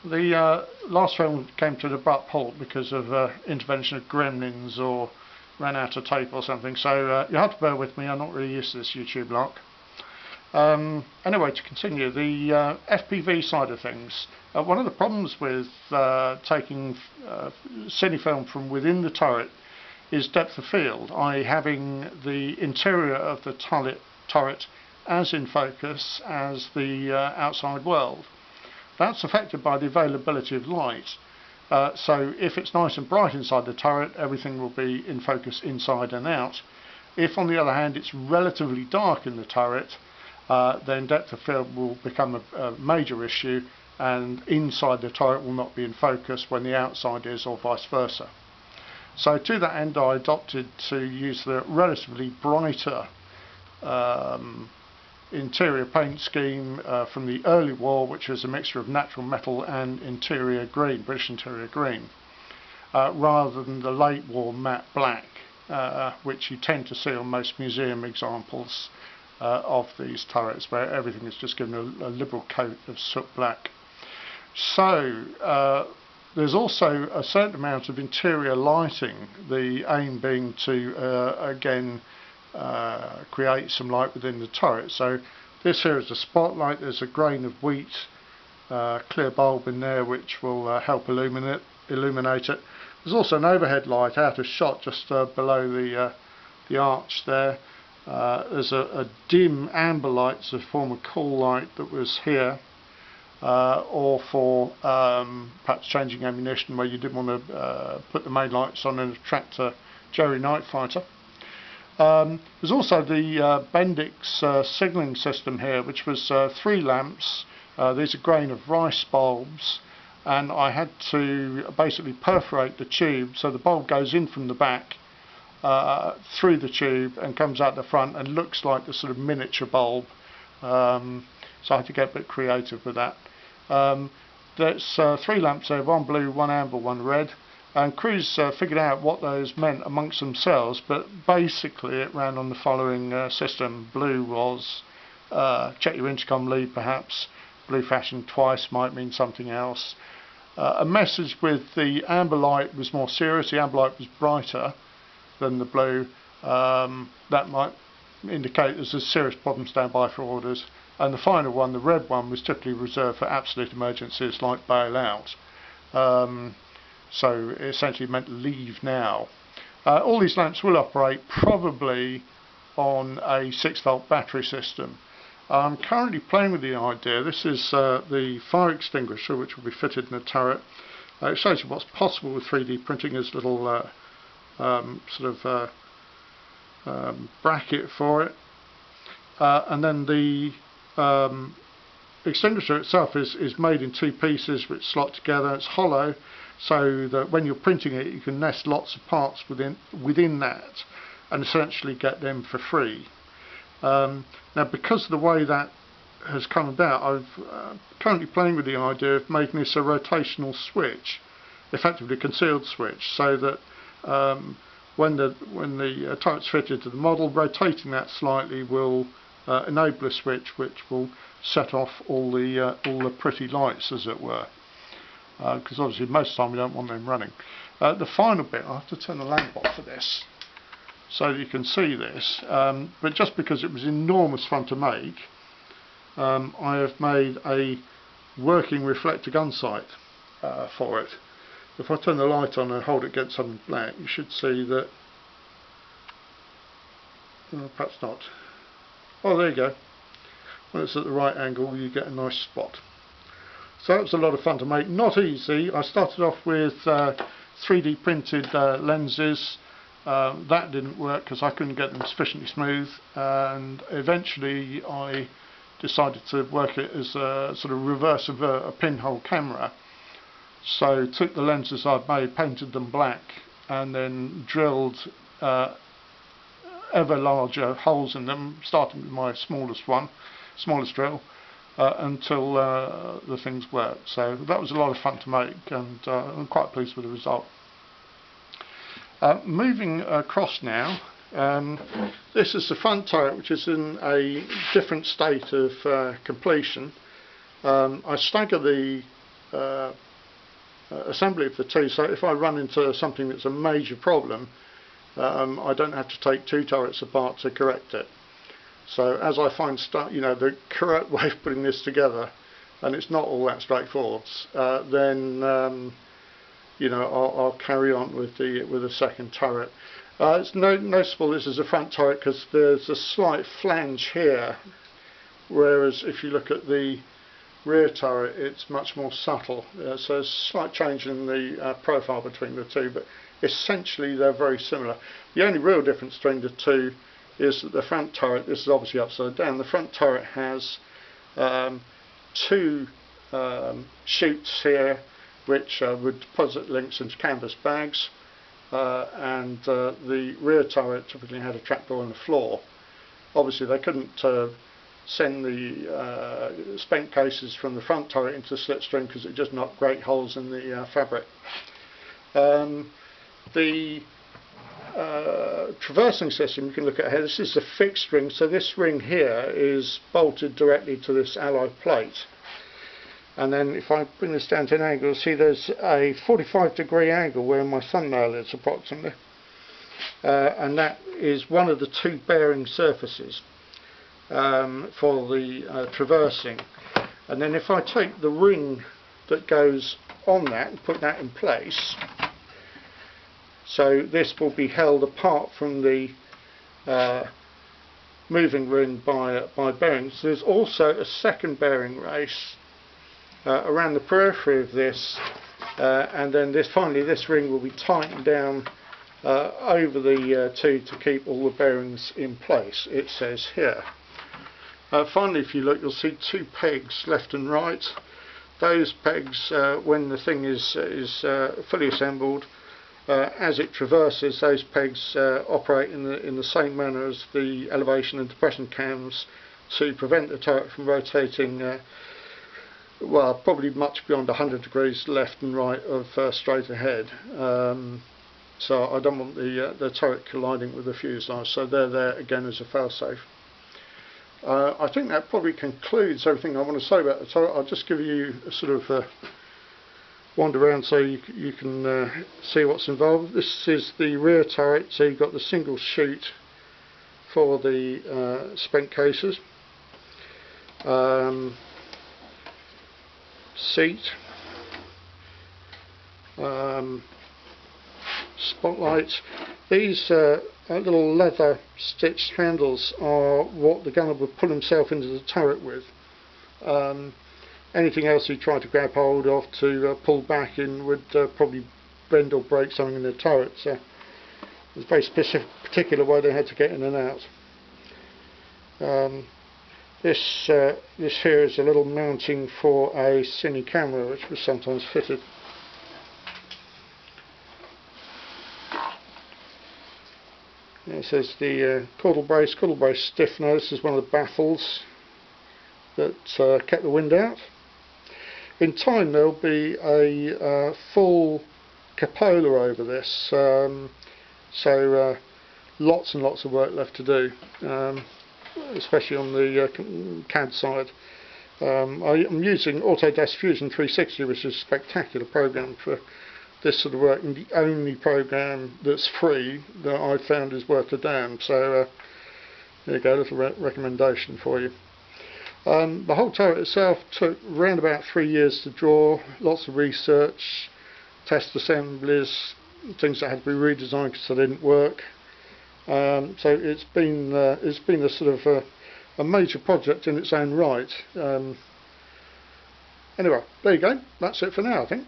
The last film came to an abrupt halt because of intervention of gremlins or ran out of tape or something, so you have to bear with me. I'm not really used to this YouTube lark. Anyway, to continue, the FPV side of things, one of the problems with taking cine film from within the turret is depth of field, i.e. having the interior of the turret as in focus as the outside world. That's affected by the availability of light. So if it's nice and bright inside the turret, everything will be in focus inside and out. If, on the other hand, it's relatively dark in the turret, then depth of field will become a major issue, and inside the turret will not be in focus when the outside is, or vice versa. So to that end, I adopted to use the relatively brighter interior paint scheme from the early war, which was a mixture of natural metal and interior green, British interior green, rather than the late war matte black, which you tend to see on most museum examples of these turrets, where everything is just given a liberal coat of soot black. So there's also a certain amount of interior lighting, the aim being to again create some light within the turret. So this here is a spotlight. There's a grain of wheat clear bulb in there which will help illuminate it. There's also an overhead light out of shot just below the arch there. There's a dim amber light, it's a form of cool light that was here, or for perhaps changing ammunition where you didn't want to put the main lights on and attract a Jerry night fighter. There's also the Bendix signalling system here, which was 3 lamps. These are grain of rice bulbs, and I had to basically perforate the tube so the bulb goes in from the back through the tube and comes out the front and looks like the sort of miniature bulb. So I had to get a bit creative with that. There's 3 lamps there, 1 blue, 1 amber, 1 red. And crews figured out what those meant amongst themselves, but basically it ran on the following system. Blue was check your intercom lead perhaps, blue fashioned twice might mean something else. A message with the amber light was more serious, the amber light was brighter than the blue. That might indicate there's a serious problem, stand by for orders. And the final one, the red one, was typically reserved for absolute emergencies like bail out. So it essentially meant leave now. All these lamps will operate probably on a 6-volt battery system. I'm currently playing with the idea. This is the fire extinguisher which will be fitted in the turret. It shows you what's possible with 3D printing as a little bracket for it. And then the extinguisher itself is made in 2 pieces which slot together. It's hollow, so that when you're printing it you can nest lots of parts within that and essentially get them for free. Now, because of the way that has come about, I'm currently playing with the idea of making this a rotational switch, effectively a concealed switch, so that when the turret's fitted to the model, rotating that slightly will enable a switch which will set off all the pretty lights, as it were, because obviously most of the time we don't want them running. The final bit, I have to turn the lamp off for this so that you can see this, but just because it was enormous fun to make, I have made a working reflector gun sight for it. If I turn the light on and hold it against something black, you should see that, perhaps not. Oh, there you go. When it's at the right angle you get a nice spot. So that was a lot of fun to make, not easy. I started off with 3D printed lenses. That didn't work because I couldn't get them sufficiently smooth, and eventually I decided to work it as a sort of reverse of a pinhole camera. So took the lenses I'd made, painted them black, and then drilled ever larger holes in them, starting with my smallest drill, until the things worked. So that was a lot of fun to make, and I'm quite pleased with the result. Moving across now, this is the front turret, which is in a different state of completion. I stagger the assembly of the two, so if I run into something that's a major problem, I don't have to take two turrets apart to correct it. So as I find the correct way of putting this together, and it's not all that straightforward, then I'll carry on with the second turret. It's noticeable this is a front turret because there's a slight flange here, whereas if you look at the rear turret it's much more subtle. So there's a slight change in the profile between the two, but essentially they're very similar. The only real difference between the two is that the front turret, this is obviously upside down, the front turret has two chutes here which would deposit links into canvas bags, and the rear turret typically had a trapdoor in the floor. Obviously they couldn't send the spent cases from the front turret into the slipstream because it just knocked great holes in the fabric. The traversing system, you can look at here, this is the fixed ring, so this ring here is bolted directly to this alloy plate. And then if I bring this down to an angle, you'll see there's a 45-degree angle where my thumbnail is approximately, and that is one of the two bearing surfaces for the traversing. And then if I take the ring that goes on that and put that in place, so this will be held apart from the moving ring by bearings. There's also a second bearing race around the periphery of this, and then finally this ring will be tightened down over the two to keep all the bearings in place, it says here. Finally, if you look, you'll see two pegs left and right. Those pegs, when the thing is fully assembled, as it traverses, those pegs operate in the same manner as the elevation and depression cams to prevent the turret from rotating well, probably much beyond 100 degrees left and right of straight ahead. So I don't want the turret colliding with the fuselage, so they're there again as a failsafe. I think that probably concludes everything I want to say about the turret. I'll just give you a sort of wander around so you can see what's involved. This is the rear turret, so you've got the single chute for the spent cases. Seat, spotlights. These little leather stitched handles are what the gunner would pull himself into the turret with. Anything else he tried to grab hold of to pull back in would probably bend or break something in the turret, so it's a very particular way they had to get in and out. This here is a little mounting for a cine camera, which was sometimes fitted. It says the caudal brace stiffener. This is one of the baffles that kept the wind out. In time there'll be a full cupola over this, so lots and lots of work left to do. Especially on the CAD side. I'm using Autodesk Fusion 360, which is a spectacular program for this sort of work, and the only program that's free that I've found is worth a damn. So there you go, a little recommendation for you. The whole turret itself took around about 3 years to draw, lots of research, test assemblies, things that had to be redesigned because they didn't work. So it's been a sort of a major project in its own right. Anyway, there you go. That's it for now, I think.